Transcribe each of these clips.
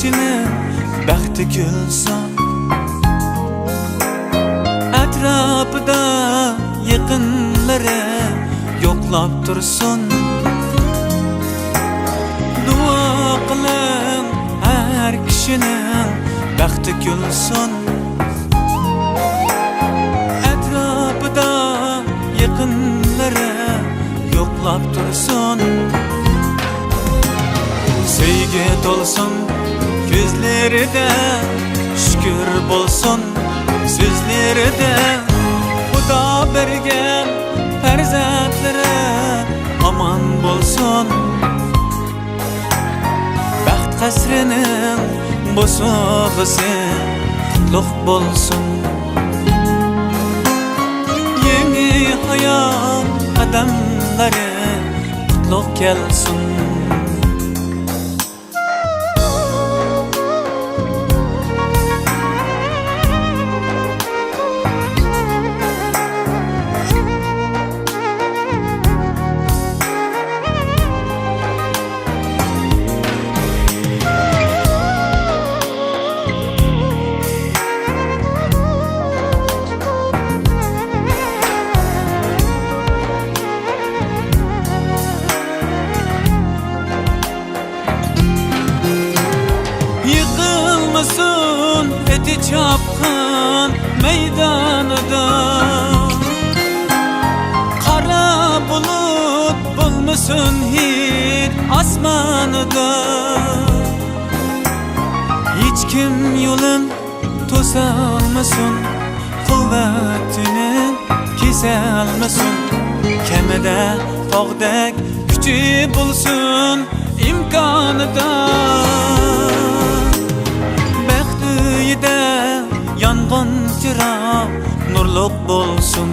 kişinin baxti gülson. Etrafıda yakınları yoklap dursun. Dua qilin her kişinin baxti gülson. Etrafıda yakınları yoklap dursun. Sevgi dolsun gözleride, şükür bolsun sözleride. Xudo bergen farzandlari aman bolsun. Baxt qasrining bosog'isi qutlug' bolsun. Yangi hayot qadamlari qutlug' kelsin. Yıkılmasın eti çapkın meydanıda. Kara bulut bulmasın hiç asmanıda. Hiç kim yolun tosalmasın, kuvvetini keselmasın. Kemide tağdek küçü bulsun imkanıda. Yangın çırağı nurluk bolsun.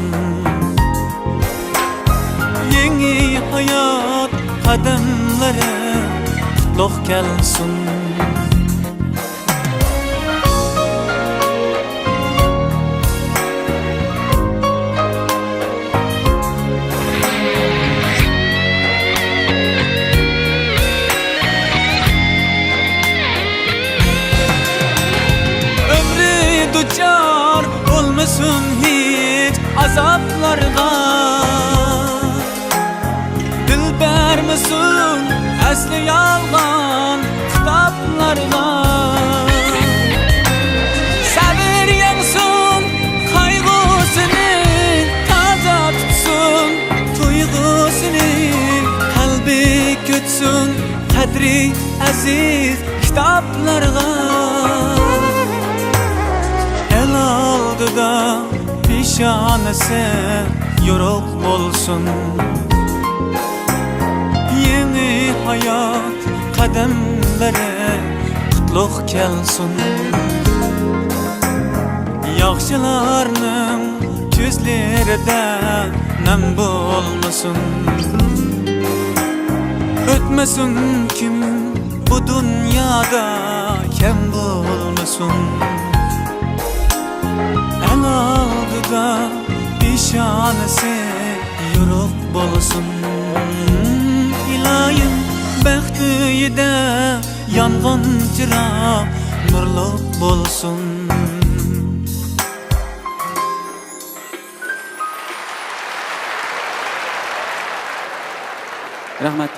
Yeni hayat kadınları qutlug' kelsin. Duçar olmasın hiç azaplarga. Dilber misin asli yalgan kitaplarga. Sabır yansın kaygısını taza tutsun. Tuygusunu kalbi kötsün. Kadri aziz kitaplarga. El aldıda pişanesi yoruk bolsun. Yeni hayat kademleri qutlug' kelsin. Yaxshilarning ko'zlarida nam bo'lmasin. O'tmasin kim bu dunyoda kim bo'lmasin. El aldıda pişanesi yoruk bolsun. İlayim baxtida yangın çırağı nurluk bolsun. Rahmat.